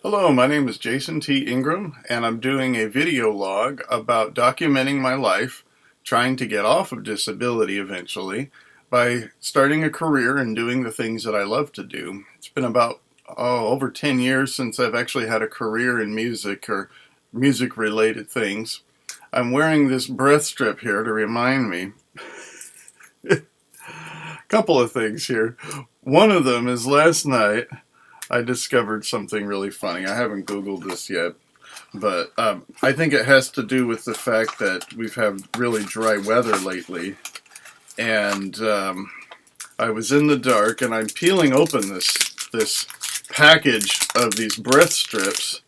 Hello, my name is Jason T. Ingram, and I'm doing a video log about documenting my life, trying to get off of disability eventually, by starting a career and doing the things that I love to do. It's been about over 10 years since I've actually had a career in music or music-related things. I'm wearing this breath strip here to remind me. A couple of things here. One of them is last night I discovered something really funny. I haven't Googled this yet, but I think it has to do with the fact that we've had really dry weather lately. And I was in the dark, and I'm peeling open this package of these breath strips,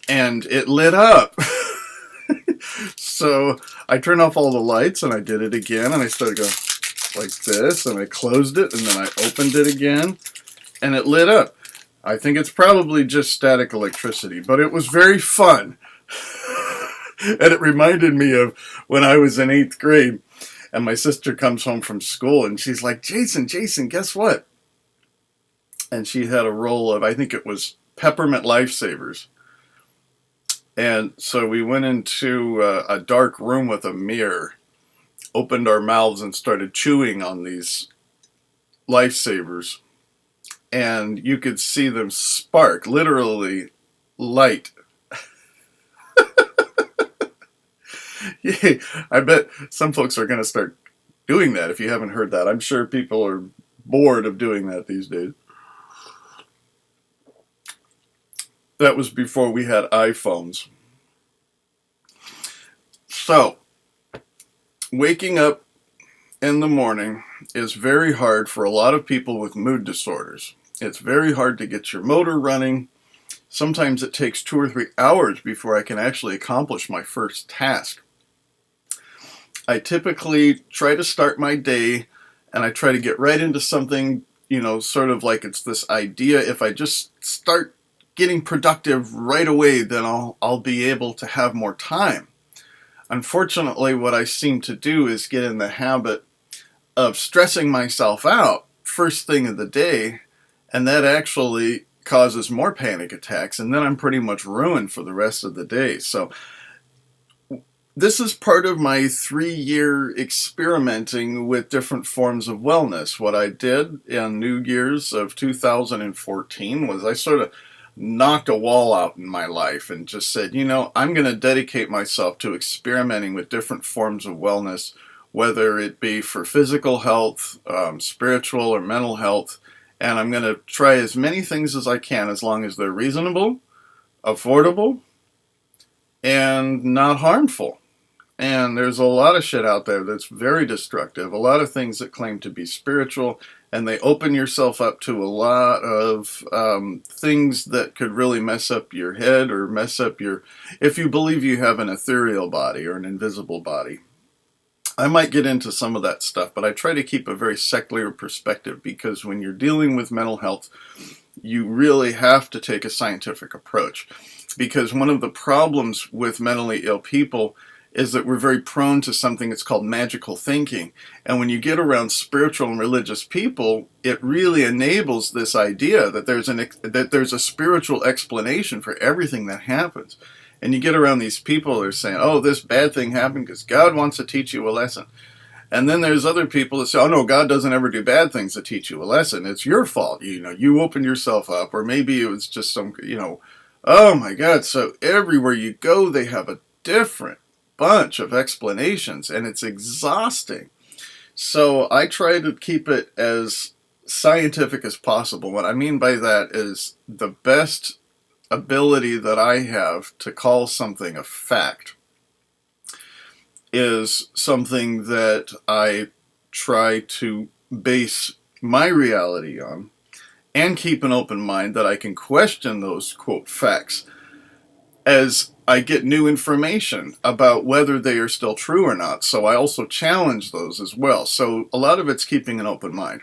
and it lit up. So I turned off all the lights, and I did it again, and I started going like this, and I closed it, and then I opened it again, and it lit up. I think it's probably just static electricity, but it was very fun. And it reminded me of when I was in 8th grade, and my sister comes home from school, and she's like, Jason, guess what? And she had a roll of, I think it was Peppermint Lifesavers. And so we went into a dark room with a mirror, opened our mouths, and started chewing on these Lifesavers. And you could see them spark, literally light. Yay. I bet some folks are going to start doing that if you haven't heard that. I'm sure people are bored of doing that these days. That was before we had iPhones. So, waking up in the morning is very hard for a lot of people with mood disorders. It's very hard to get your motor running. Sometimes it takes 2 or 3 hours before I can actually accomplish my first task. I typically try to start my day, and I try to get right into something, sort of like it's this idea, if I just start getting productive right away, then I'll be able to have more time. Unfortunately, what I seem to do is get in the habit of stressing myself out first thing of the day, and that actually causes more panic attacks, and then I'm pretty much ruined for the rest of the day. So this is part of my 3-year experimenting with different forms of wellness. What I did in New Year's of 2014 was I sort of knocked a wall out in my life and just said, I'm going to dedicate myself to experimenting with different forms of wellness, whether it be for physical health, spiritual or mental health, and I'm going to try as many things as I can as long as they're reasonable, affordable, and not harmful. And there's a lot of shit out there that's very destructive, a lot of things that claim to be spiritual, and they open yourself up to a lot of things that could really mess up your head or mess up if you believe you have an ethereal body or an invisible body. I might get into some of that stuff, but I try to keep a very secular perspective, because when you're dealing with mental health, you really have to take a scientific approach. Because one of the problems with mentally ill people is that we're very prone to something that's called magical thinking. And when you get around spiritual and religious people, it really enables this idea that there's a spiritual explanation for everything that happens. And you get around these people that are saying, oh, this bad thing happened because God wants to teach you a lesson. And then there's other people that say, oh no, God doesn't ever do bad things to teach you a lesson. It's your fault. You opened yourself up, or maybe it was just oh my God. So everywhere you go, they have a different bunch of explanations, and it's exhausting. So I try to keep it as scientific as possible. What I mean by that is the best ability that I have to call something a fact is something that I try to base my reality on, and keep an open mind that I can question those, quote, facts as I get new information about whether they are still true or not. So I also challenge those as well. So a lot of it's keeping an open mind.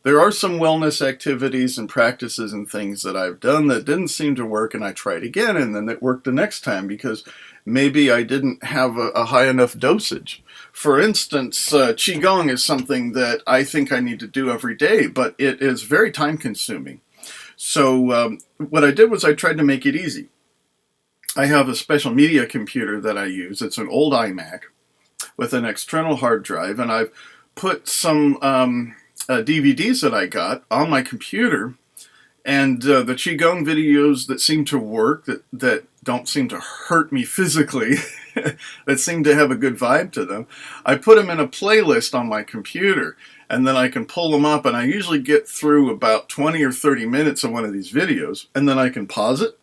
There are some wellness activities and practices and things that I've done that didn't seem to work, and I tried again, and then it worked the next time because maybe I didn't have a high enough dosage. For instance, Qigong is something that I think I need to do every day, but it is very time consuming. So what I did was I tried to make it easy. I have a special media computer that I use. It's an old iMac with an external hard drive, and I've put some DVDs that I got on my computer, and the Qigong videos that seem to work, that don't seem to hurt me physically, that seem to have a good vibe to them, I put them in a playlist on my computer, and then I can pull them up, and I usually get through about 20 or 30 minutes of one of these videos, and then I can pause it,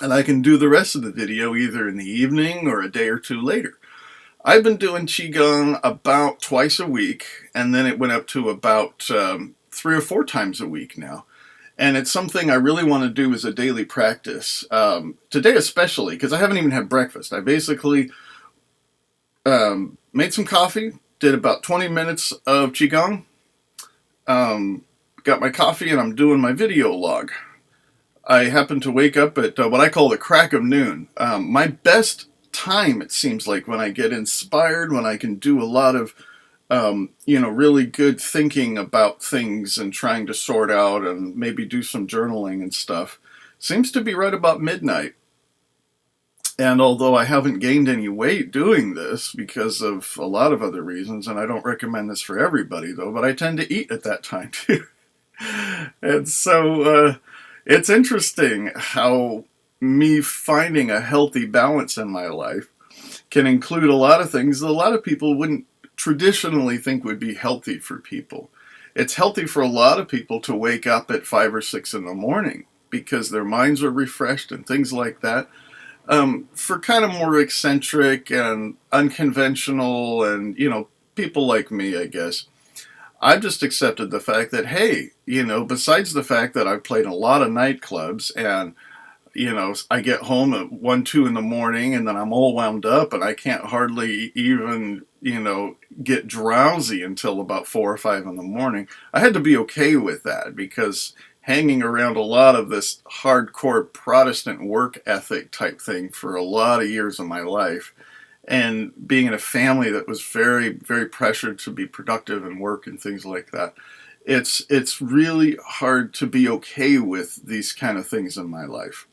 and I can do the rest of the video either in the evening or a day or two later. I've been doing Qigong about twice a week, and then it went up to about 3 or 4 times a week now. And it's something I really want to do as a daily practice. Today especially, because I haven't even had breakfast. I basically made some coffee, did about 20 minutes of Qigong, got my coffee, and I'm doing my video log. I happened to wake up at what I call the crack of noon. My best time, it seems like, when I get inspired, when I can do a lot of really good thinking about things and trying to sort out and maybe do some journaling and stuff, seems to be right about midnight. And although I haven't gained any weight doing this because of a lot of other reasons, and I don't recommend this for everybody though, but I tend to eat at that time too. And so it's interesting how me finding a healthy balance in my life can include a lot of things that a lot of people wouldn't traditionally think would be healthy for people. It's healthy for a lot of people to wake up at 5 or 6 in the morning because their minds are refreshed and things like that. For kind of more eccentric and unconventional and, people like me, I guess, I've just accepted the fact that, hey, besides the fact that I've played a lot of nightclubs and I get home at 1, 2 in the morning and then I'm all wound up and I can't hardly even, get drowsy until about 4 or 5 in the morning. I had to be okay with that because hanging around a lot of this hardcore Protestant work ethic type thing for a lot of years of my life and being in a family that was very, very pressured to be productive and work and things like that, it's really hard to be okay with these kind of things in my life.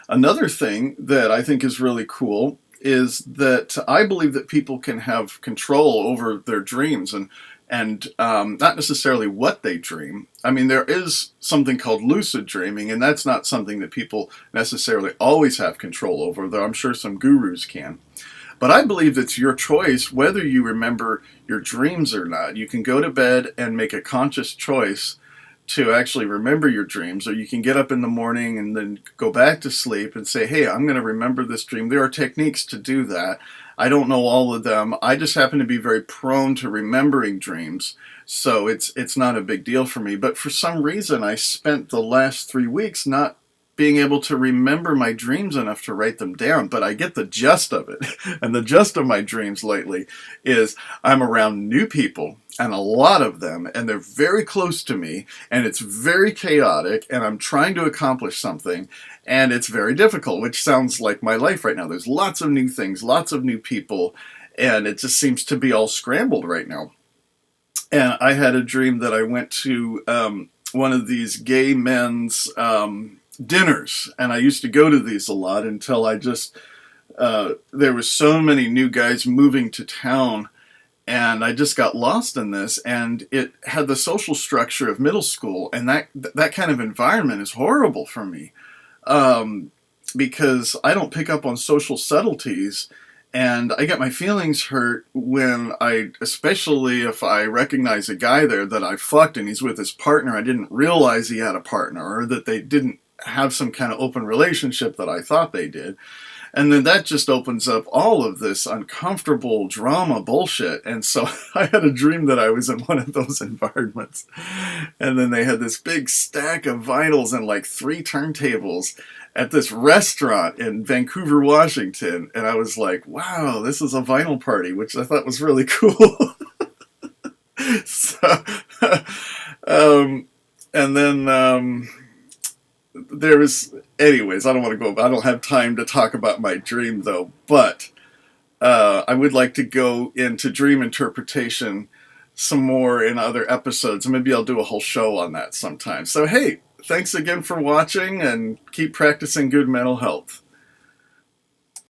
Another thing that I think is really cool is that I believe that people can have control over their dreams and not necessarily what they dream. I mean, there is something called lucid dreaming, and that's not something that people necessarily always have control over, though I'm sure some gurus can. But I believe it's your choice whether you remember your dreams or not. You can go to bed and make a conscious choice to actually remember your dreams, or you can get up in the morning and then go back to sleep and say, hey, I'm going to remember this dream. There are techniques to do that. I don't know all of them. I just happen to be very prone to remembering dreams, so it's not a big deal for me. But for some reason, I spent the last 3 weeks not being able to remember my dreams enough to write them down, but I get the gist of it. And the gist of my dreams lately is I'm around new people, and a lot of them, and they're very close to me, and it's very chaotic, and I'm trying to accomplish something, and it's very difficult, which sounds like my life right now. There's lots of new things, lots of new people, and it just seems to be all scrambled right now. And I had a dream that I went to one of these gay men's dinners, and I used to go to these a lot until I just, there was so many new guys moving to town, and I just got lost in this, and it had the social structure of middle school, and that kind of environment is horrible for me, because I don't pick up on social subtleties, and I get my feelings hurt when especially if I recognize a guy there that I fucked and he's with his partner. I didn't realize he had a partner, or that they didn't have some kind of open relationship that I thought they did. And then that just opens up all of this uncomfortable drama bullshit. And so I had a dream that I was in one of those environments. And then they had this big stack of vinyls and like 3 turntables at this restaurant in Vancouver, Washington. And I was like, wow, this is a vinyl party, which I thought was really cool. So, and then there was, anyways, I don't have time to talk about my dream though, but I would like to go into dream interpretation some more in other episodes, and maybe I'll do a whole show on that sometime. So hey, thanks again for watching, and keep practicing good mental health.